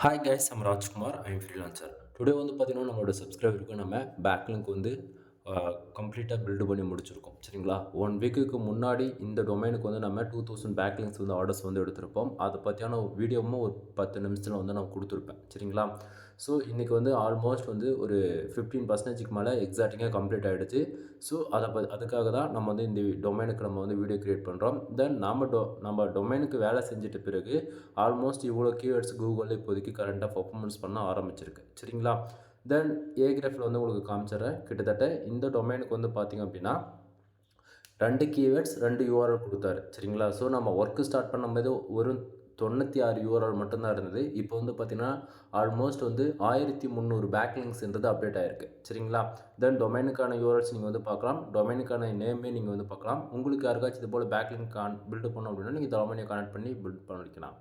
Hi guys, I'm Rajkumar. I am freelancer. Today வந்து பார்த்தீங்கன்னா, நம்மளோட சப்ஸ்கிரைபருக்கு நம்ம பேக்லிங்க் வந்து கம்ப்ளீட்டாக பில்டு பண்ணி முடிச்சிருக்கோம். சரிங்களா? 1 வீக்குக்கு முன்னாடி இந்த டொமைனுக்கு வந்து நம்ம 2000 பேக்லிங்க்ஸ் வந்து ஆர்டர்ஸ் வந்து எடுத்திருப்போம். அதை பற்றியான வீடியோவும் ஒரு 10 நிமிஷத்தில் வந்து நான் கொடுத்துருப்பேன். சரிங்களா? ஸோ இன்றைக்கி வந்து ஆல்மோஸ்ட் வந்து ஒரு 15% மேலே எக்ஸாக்டிங்காக கம்ப்ளீட் ஆகிடுச்சு. ஸோ அதுக்காக தான் நம்ம வந்து இந்த டொமைனுக்கு நம்ம வந்து வீடியோ கிரியேட் பண்ணுறோம். தென் நம்ம டொமைனுக்கு வேலை செஞ்சுட்ட பிறகு ஆல்மோஸ்ட் இவ்வளோ கீவேர்ட்ஸ் கூகுளில் இப்போதைக்கு கரண்ட்டாக பர்ஃபார்மன்ஸ் பண்ண ஆரம்பிச்சிருக்கு. சரிங்களா? தென் ஏகிராஃபில் வந்து உங்களுக்கு காமிச்சிடுறேன். கிட்டத்தட்ட இந்த டொமைனுக்கு வந்து பார்த்திங்க அப்படின்னா 2 கீவேர்ட்ஸ் 2 யூஆர்எல் கொடுத்தாரு. சரிங்களா? ஸோ நம்ம ஒர்க்கு ஸ்டார்ட் பண்ணும்போது ஒரு 96 யூஆர்எல் மட்டும்தான் இருந்தது. இப்போ வந்து பார்த்திங்கன்னா ஆல்மோஸ்ட் வந்து 1300 பேக்லிங்க்ஸ்ன்றது அப்டேட் ஆகிருக்கு. சரிங்களா? தென் டொமைனுக்கான யூஆர்எல்ஸ் நீங்கள் வந்து பார்க்கலாம். டொமைனுக்கான நேமே நீங்கள் வந்து பார்க்கலாம். உங்களுக்கு யாருக்காச்சும் இது போல் பேக்லிங்க் பில்டு பண்ணணும் அப்படின்னா நீங்கள் டொமைனை கனெக்ட் பண்ணி பில்ட் பண்ணிக்கலாம்.